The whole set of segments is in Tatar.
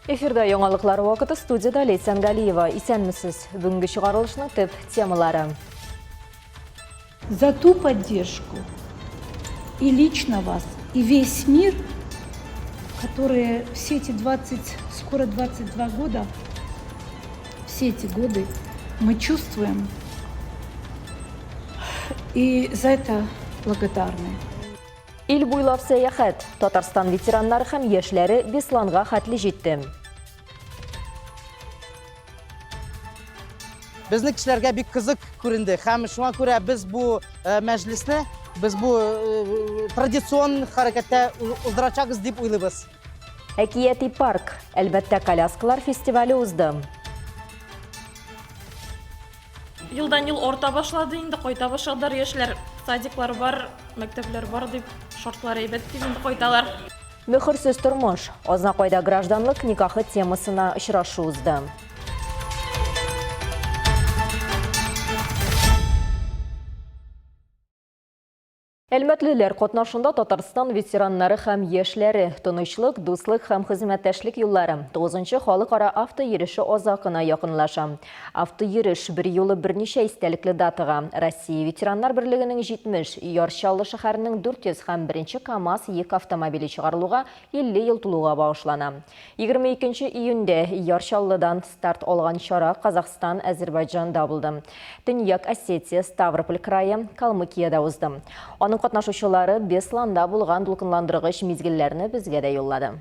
Эфирда яңалыклар вакыты, студияда Лейсан Галиева. Исәнмесез. Бүгенге чыгарылышның төп темалары. За ту поддержку и лично вас, и весь мир, которые все эти скоро 22 года, все эти годы мы чувствуем, и за это благодарны. Ил буйлап сәяхәт. Татарстан ветераннары һәм яшьләре Бесланга хәтле җитте. Безнең кешеләргә бик кызык күренде. Һәм шуңа күрә без бу мәҗлесне, без бу традицион хәрәкәттә уздырачакбыз дип уйлыйбыз. Әкияти парк. Әлбәттә, коляскалар фестивале узды. Елдан ел орта башлады, инде кайта башладылар яшьләр. Садиклар бар, мәктәпләр бар дип шартлар әйбәт дип инде кайталар. Мөхерсез тормыш. Азнакайда гражданлык никахы темасына очрашу узды. Әлмәтлеләр катнашында Татарстан ветераннары һәм яшьләре тынычлык, дуслык һәм хезмәттәшлек юллары 9-нчы халыкара автойөреше азакына якынлаша. Автойөреш бер юлы берничә истәлекле датага Россия ветераннар берлегенең 70, Ярчаллы шәһәренең 400 һәм 1-нче КАМАЗ йөк автомобиле чыгарылуга 50 ел тулуга багышлана. 22 июньдә Ярчаллыдан старт алган чара Казахстан, Азербайҗанда булды. Төньяк Осетия, Ставрополь крае, Калмыкиядә узды. Катнашучылары Бесланда булган дулкынландыргыч мизгелләрне безгә дә юллады.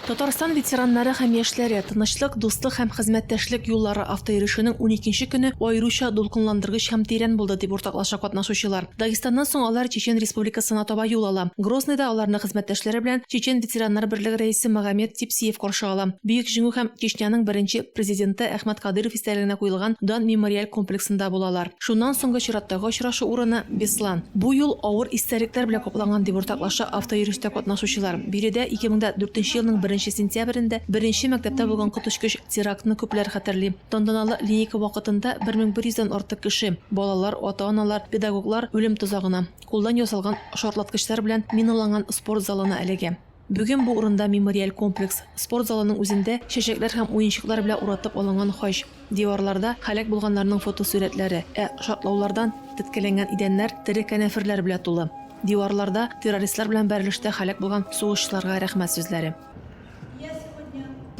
Татарстан ветераннары һәм яшьләре тынычлык, дуслык һәм хезмәттәшлек юллары автойөрешенең 12-нче көне аеруча дулкынландыргыч һәм тирән булды дип уртаклаша катнашучылар. Дагестаннан соң алар Чечен Республикасына таба юл ала. Грозныйда аларны хезмәттәшләре белән Чечен ветераннар берлеге рәисе Магомед Типсиев каршы ала. Бөек җиңү һәм Чечняның беренче президенты Әхмәт Кадыров истәлегенә куелган Дан мемориаль комплексында булалар. Шуннан соңгы чираттагы очрашу урыны Беслан. Бу юл авыр истәлекләр белән капланган дип уртаклаша автойөрештә катнашучылар. Биредә 2004 елның 1 сентябрендә беренче мәктәптә булган коточкыч терактны күпләр хәтерли. Тантаналы линейка вакытында 1100-дән артык кеше, балалар, ата-аналар, педагоглар үлем тозагына, кулдан ясалган шартлаткычлар белән миналанган спорт залына эләгә. Бүген бу урында мемориаль комплекс, спорт залының үзендә чәчәкләр һәм уенчыклар белән уратып алынган хаҗ. Диварларда һәлак булганнарның фотосурәтләре, шартлаулардан теткәләнгән идәннәр тере кәнәферләр белән тулы. Диварларда террористлар белән бәрелештә һәлак булган сугышчыларга рәхмәт сүзләре.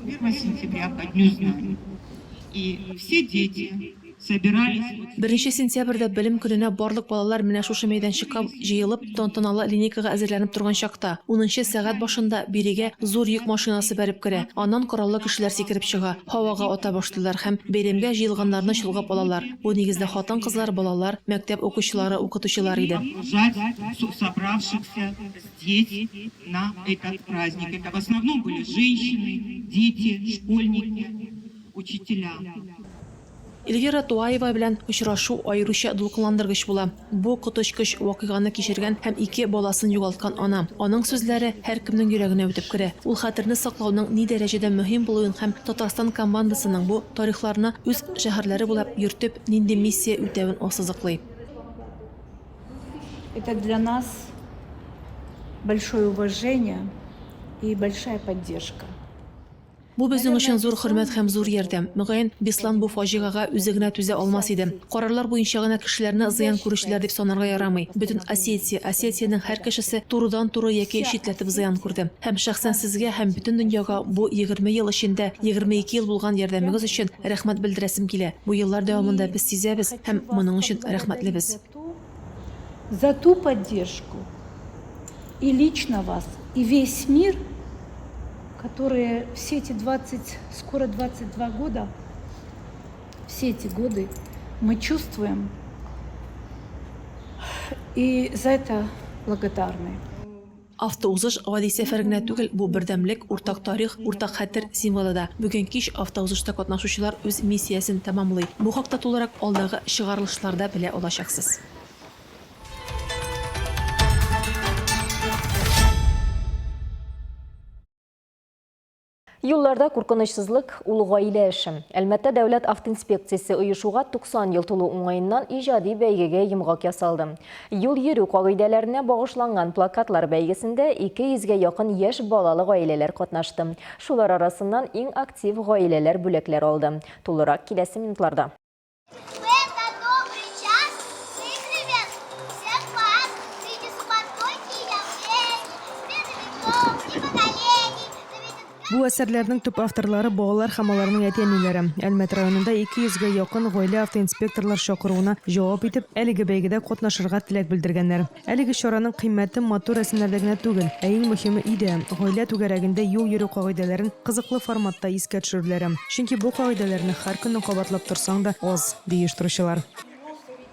1 сентября по Дню знаний. И все дети собирались... 1 сентябрьдә белем көненә барлык балалар менә шушы мәйданчыкка җыелып, тантаналы линейкага әзерләнеп торган чакта, 10-нчы сәгать башында бирегә зур йөк машинасы бәреп керә. Аннан кораллы кешеләр сикереп чыга, һавага ата башлыйлар һәм бәйрәмгә җыелганнарны чолгап алалар. Бу нигездә хатын-кызлар, балалар, мәктәп укучылары, укытучылар иде. Собравшихся здесь на этот праздник. Это в основном были женщины, дети, школьники, учителя. Эльвира Туаева белән очрашу аеруча дулкынландыргыч була. Бу коточкыч вакыйганы кичергән һәм 2 баласын югалткан ана. Аның сүзләре һәркемнең йөрәгенә үтеп керә. Ул хәтерне саклауның ни дәрәҗәдә мөһим булуын һәм Татарстан командасының бу тарихларны үз шәһәрләре булып йөртеп, нинди миссия үтәвен ассызыклый. Это для нас большое уважение и большая поддержка. Бу безнең өчен зур хөрмәт һәм зур ярдәм. Мөгаен Беслан бу фаҗигага үзе генә түзә алмас иде. Карарлар буенча гына кешеләрне зыян күрүчеләр дип санарга ярамый. Бөтен Осетиянең һәр кешесе турыдан-туры яки читләтеп зыян күрде. Һәм шәхсән сезгә һәм бөтен дөньяга бу 20 ел эчендә 22 ел булган ярдәмегез өчен рәхмәт белдерәсем килә. Бу еллар дәвамында без сизәбез һәм моның өчен рәхмәтлебез. За ту поддержку и лично вас, и весь мир, которые все эти скоро 22 года, все эти годы мы чувствуем, и за это благодарны. Автоузыш гади сәфәр генә түгел, бу бердәмлек, уртак тарих, уртак хәтер символы да. Бүген кич автоузышта катнашучылар үз миссиясен тәмамлый. Бу хакта тулырак алдагы чыгарылышларда белә алачаксыз. Юлларда куркынычсызлык улы гаилә эше. Әлмәттә дәүләт автоинспекциясе оешуга 90 ел тулу уңайыннан иҗади бәйгегә йомгак ясалды. Юл йөрү кагыйдәләренә багышланган плакатлар бәйгесендә 200-гә якын яшь балалы гаиләләр катнашты. Шулар арасыннан иң актив гаиләләр бүләкләр алды. Тулырак киләсе минутларда. Бу әсәрләрнең төп авторлары балалар һәм аларның әти-әниләре. Әлмәт районында 200-гә якын гаилә автоинспекторлар чакыруына җавап итеп, әлеге бәйгедә катнашырга теләк белдергәннәр. Әлеге чараның кыйммәте матур рәсемнәрдә генә түгел, ә иң мөһиме иде гаилә түгәрәгендә юл йөрү кагыйдәләрен кызыклы форматта искә төшерүләре. Чөнки бу кагыйдәләрне һәр көнне кабатлап торсаң да аз, ди оештыручылар.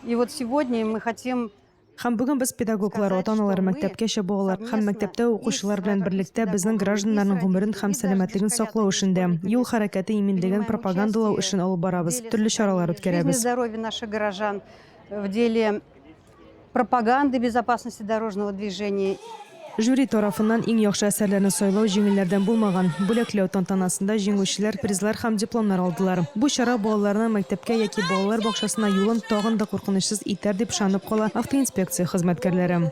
И вот сегодня мы хотим Һәм бүген без педагоглар, ата-аналар, мәктәпкәчә балалар һәм мәктәптә укучылар белән берлектә безнең гражданнарның гомерен һәм сәламәтлеген саклау эшендә, юл хәрәкәте иминлеген пропагандалау эшен алып барабыз, төрле чаралар үткәрәбез. здоровье наших горожан в деле пропаганды безопасности дорожного движения. Жюри тарафыннан иң яхшы әсәрләрне сайлау җиңелләрдән булмаган. Бүләкләү тантанасында җиңүчеләр призлар һәм дипломнар алдылар. Бу чара балаларның мәктәпкә яки балалар бакчасына юлын тагын да куркынычсыз итәр дип ышанып кала автоинспекция хезмәткәрләре.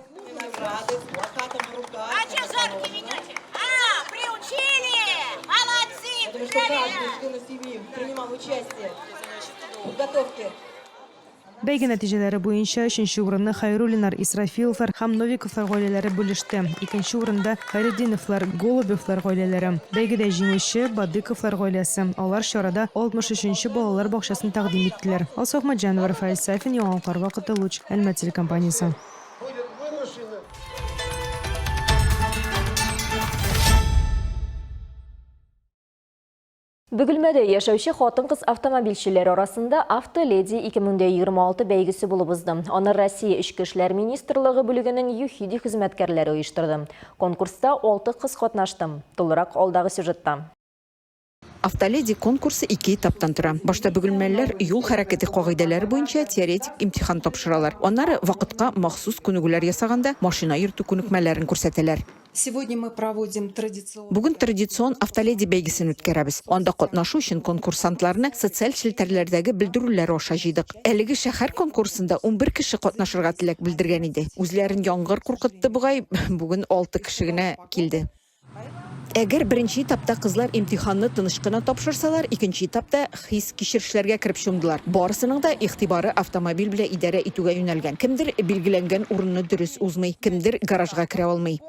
Бәйге нәтиҗәләре буенча 3нче урынны Хайруллиннар, Исрафиловлар һәм Новиковлар гаиләләре бүлеште. 2нче урында Хайретдиновлар, Голубевлар гаиләләре. Бәйгедә җиңүче Бадыковлар гаиләсе. Алар чарада 63нче балалар бакчасын тәкъдим иттеләр. Алсаф Маҗанова, Рафаэль Сафин, Яңалыклар вакыты Луч, Әлмәт телекомпаниясе. Бөгелмәдә яшәүче хатын-кыз автомобильчеләр арасында Автоледи 2026 бәйгесе булып узды. Аны Россия Эчке эшләр министрлыгы бүлегенең ЮХИДИ хезмәткәрләре оештырды. Конкурста 6 кыз катнашты. Тулырак алдагы сюжетта. Автоледи конкурсы 2 этаптан тора. Башта бөгелмәлеләр юл хәрәкәте кагыйдәләре буенча теоретик имтихан тапшыралар. Аннары вакытка махсус күнегүләр ясаганда машина йөртү күнекмәләрен күрсәтәләр. Сегодня мы проводим традиционный... Бүген традицион Автоледи бәйгесен үткәрәбез. Анда катнашу өчен конкурсантларны социаль челтәрләрдәге белдерүләр аша җыйдык. Әлеге шәһәр конкурсында 11 кеше катнашырга теләк белдергән иде. Үзләрен яңгыр куркытты бугай, бүген 6 кеше генә килде. Әгәр беренче этапта кызлар имтиханны тыныч кына тапшырсалар, икенче этапта хис кичерешләргә кереп чумдылар. Барысының да игътибары автомобиль белән идарә итүгә юнәлгән. Кемдер билгеләнгән урынны дөрес узмый, кемдер гаражга керә алмый.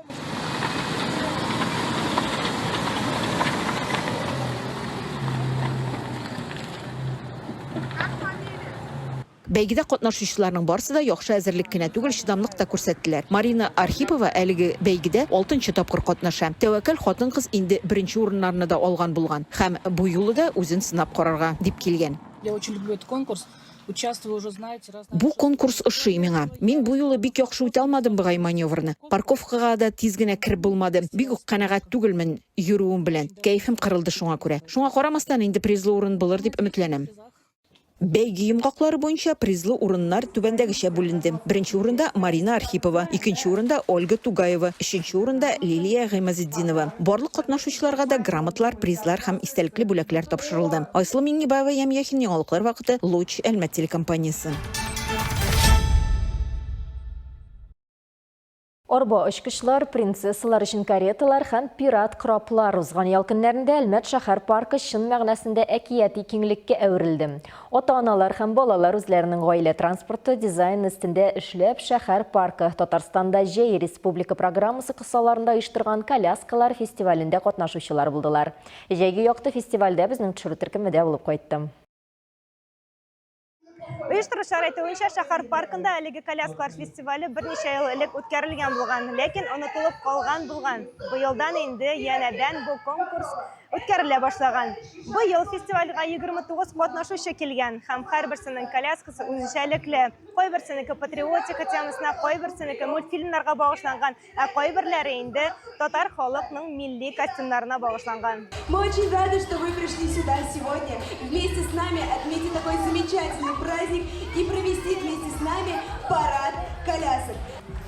Бәйгедә катнашучыларның барысы да яхшы әзерлек кенә түгел, чыдамлык та күрсәттеләр. Марина Архипова әлеге бәйгедә 6нчы тапкыр катнаша. Тәвәккәл хатын-кыз инде беренче урыннарны да алган булган һәм бу юлы да үзен сынап карарга дип килгән. Я очень люблю этот конкурс. Участвую уже, знаете, Бу конкурс ошый миңа. Мин бу юлы бик яхшы үтә алмадым бугай маневрны. Парковкага да тиз генә кирип булмады. Бик үк канәгать түгелмен йөрүем белән. Кәефем кырылды шуңа күрә. Шуңа карамастан инде призлы урын булыр дип өметләнәм. Бәйге йомгаклары буенча призлы урыннар түбәндәгечә бүленде. Беренче урында Марина Архипова, икенче урында Ольга Тугаева, өченче урында Лилия Гыймазетдинова. Барлык катнашучыларга да грамоталар, призлар һәм истәлекле бүләкләр тапшырылды. Айсылу Миңнебаева, Ямьяхин, Яңалыклар вакыты, Луч, Әлмәт телекомпаниясе. Арба очкычлар, принцессалар өчен кареталар һәм пират краплар узган ял көннәрендә Әлмәт шәһәр паркы чын мәгънәсендә әкияти киңлеккә әверелде. Ата-аналар һәм балалар үзләренең гаилә транспорты дизайн өстендә эшләп шәһәр паркы Татарстанда Җәй республика программасы кысаларында оештырган коляскалар фестивалендә катнашучылар булдылар. Җәйге якты фестивальдә безнең төшерү төркемендә булып кайтты. Оештыручылар әйтүенчә, шәһәр паркында әлеге коляскалар фестивале берничә ел элек үткәрелгән булган, ләкин онытылып калган булган. Быелдан инде янәдән бу конкурс үткәрелә башлаган. Быел фестивальгә 29 катнашучы килгән һәм һәрберсенең коляскасы үзенчәлекле. Кайберсенеке патриотика темасына, кайберсенеке мультфильмнарга багышланган, ә кайберләре инде татар халыкның милли костюмнарына багышланган. Мы очень рады, что вы пришли сюда сегодня вместе с нами отметить такой замечательный праздник и провести вместе с нами парад колясок.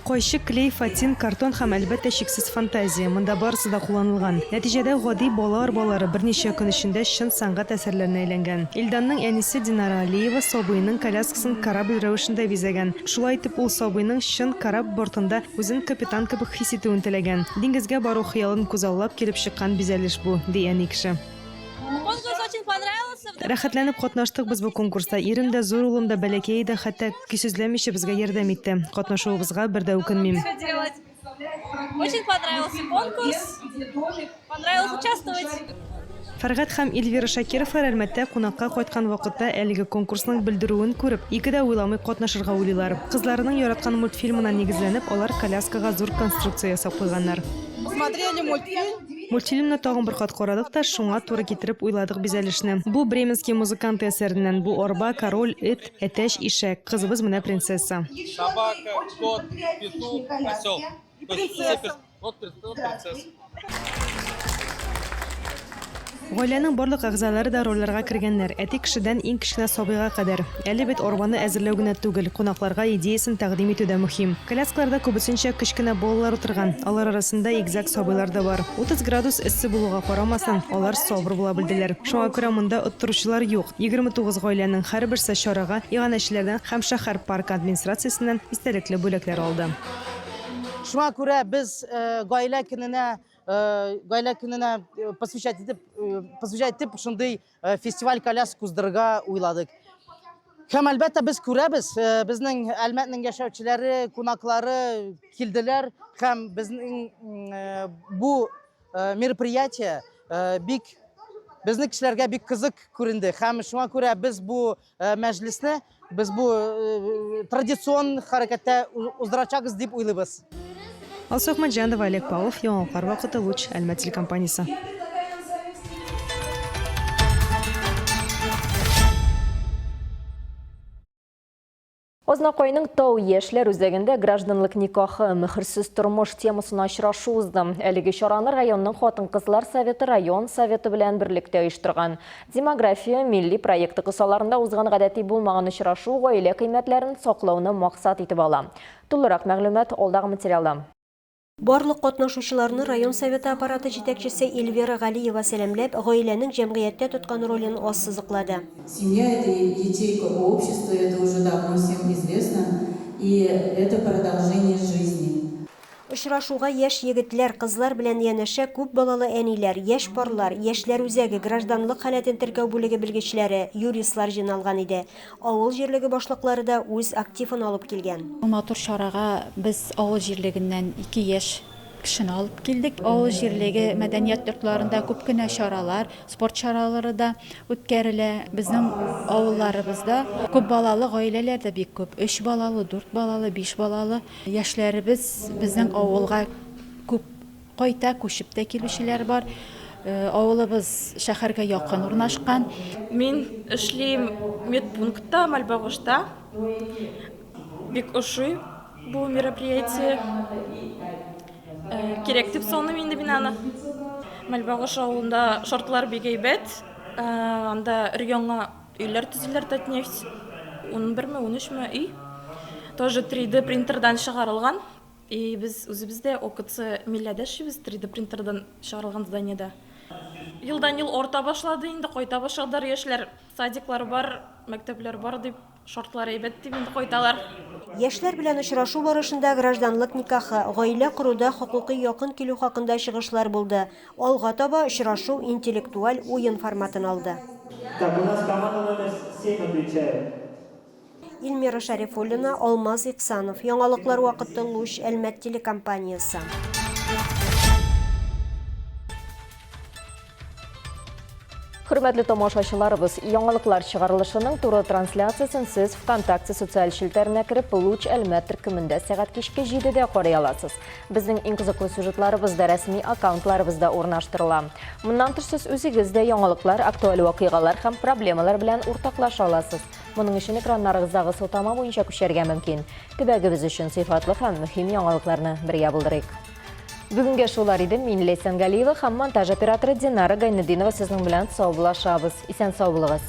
Койшы, клей, фатин, картон һәм әлбәттә шиксез фантазия. Монда барысы да кулланылган. Нәтиҗәдә гади балалары берничә көн эчендә шын сәнгать әсәрләренә әйләнгән. Илданның әнисе Динара Алиева сабыйның коляскасын корабль рәвешендә бизәгән. Шулай итеп ул сабыйның шын кораб бортында үзен капитан кебек хис итүен теләгән. Диңгезгә бару хыялын күзаллап килеп чыккан бизәлеш бу, ди әни кеше. Рәхәтләнеп катнаштык без бу конкурста. Ирем дә, зур улым да, бәләкәй дә, хәтта көчсезләмичә безгә ярдәм итте. Катнашуыбызга бер дә үкенмим. Очень понравился конкурс. Понравилось участвовать. Фәргать һәм Эльвира Шакировлар әлмәттә кунакка кайткан вакытта әлеге конкурсның белдерүен күреп, ике дә уйламый катнашырга уйлыйлар. Кызларының яраткан мультфильмына нигезләнеп, алар коляскага зур конструкция ясап куйганнар. Смотрели мультфильм. Мультфильмны тагын бер кат карадык та, шуңа туры китереп уйладык бизәлешне. Бу бременский музыкант әсәреннән. Бу арба, король, эт, әтәч, ишәк. Кызыбыз менә принцесса. Собака, кот, петух, осел. Вот принцесса. Гаиләнең барлык әгъзалары да рольләргә кергәннәр. Әти кешедән иң кечкенә сабыйга кадәр. Әле бит арбаны әзерләү генә түгел, кунакларга идеясын тәкъдим итү дә мөһим. Коляскаларда күбесенчә кечкенә балалар утырган. Алар арасында игзәк сабыйлар да бар. 30 градус эссе булуга карамастан, алар сабыр була белделәр. Шуңа күрә монда оттыручылар юк. 29 гаиләнең һәрберсе чарага иганәчеләрдән һәм шәһәр парк администрациясеннән истәлекле бүләкләр алды. Шуңа күрә без гаилә көненә посвящать итеп шундый фестиваль коляска уздырырга уйладык. Һәм әлбәттә без күрәбез, безнең Әлмәтнең яшәүчеләре, кунаклары килделәр һәм безнең бу мероприятие безнең кешеләргә бик кызык күренде. Һәм шуңа күрә без бу мәҗлесне, без бу традицион хәрәкәттә уздырачакбыз дип уйлыйбыз. Алсу Ахмаджанова, Олег Павлов, Яңалыклар вакыты, Луч, Әлмәт телекомпаниясе. Ознакойның тау яшьләр үзәгендә гражданлык никахы, мөхерсез тормыш темасына очрашу узды. Әлеге чараны районның хатын-кызлар советы район советы белән берлектә оештырган. Демография милли проекты кысаларында узган гадәти булмаган очрашу гаилә кыйммәтләрен саклауны максат итеп ала. Тулырак мәгълүмат алдагы материалда. Барлык катнашучыларны район советы аппараты җитәкчесе Эльвира Галиева сәламләп, гаиләнең җәмгыятьтә тоткан ролен ассызыклады. Семья – это ячейка общества, это уже давно всем известно, и это продолжение жизни. Очрашуга яшь егетләр, кызлар белән янәшә күп балалы әниләр, яшь парлар, яшьләр үзәге, гражданлык халәтен теркәү бүлеге белгечләре, юристлар җыйналган иде. Авыл җирлеге башлыклары да үз активын алып килгән. Матур чарага без авыл җирлегеннән 2 яшь кешене алып килдек. Авыл җирлеге мәдәният йортларында күп кенә чаралар, спорт чаралары да үткәрелә. Безнең авылларыбызда күп балалы гаиләләр дә бик күп. 3 балалы, 4 балалы, 5 балалы яшьләребез безнең авылга күп кайта күчеп тә килүчеләр бар. Авылыбыз шәһәргә якын урнашкан. Мин эшлим медпунктта, Мальбагышта. Бик ошый бу мероприятие. Керек дип саныйм инде мин аны. Мальбагыш авылында шартлар бик әйбәт. Анда районга өйләр төзеләр, Татнефть. 11-13 үй. Тоже 3D принтердан чыгарылган. И без үзебездә ОКЦ милләдәшбез 3D принтердан чыгарылган зданиедә. Елдан ел орта башлады инде, кайта башладылар яшьләр. Садиклар бар, мәктәпләр бар дип шартлар әйбәт дип инде кайталар. Яшьләр белән очрашу барышында гражданлык никахы, гаилә коруда хокукый якын килү хакында чыгышлар булды. Алга таба очрашу интеллектуаль уен форматын алды. Так, у нас команда номер 7 отвечает. Илмира Шарифуллина, Алмаз Иксанов, Яңалыклар вакыты, Луч, Әлмәт телекомпаниясе. Хөрмәтле тамашачыларыбыз, яңалыклар чыгарылышының туры трансляциясын сез ВКонтакте социаль шелтәренә кереп, Луч Әлмәт төркемендә сәгать кичке 7-дә карый аласыз. Безнең иң кызыклы сюжетларыбыз да рәсми аккаунтларыбызда урнаштырыла. Моннан тыш сез үзегез дә яңалыклар, актуаль вакыйгалар һәм проблемалар белән уртаклаша аласыз. Моның өчен экраннарыгыздагы сылтама буенча күчәргә мөмкин. Төбәгебез өчен сыйфатлы һәм мөһим яңалыкларны бергә булдырыйк. Бүгінге шулар иде, мин Лейсан Галиева һәм монтаж операторы Динара Гайнединова сезнең белән сау булашабыз. Исән сау булыгыз.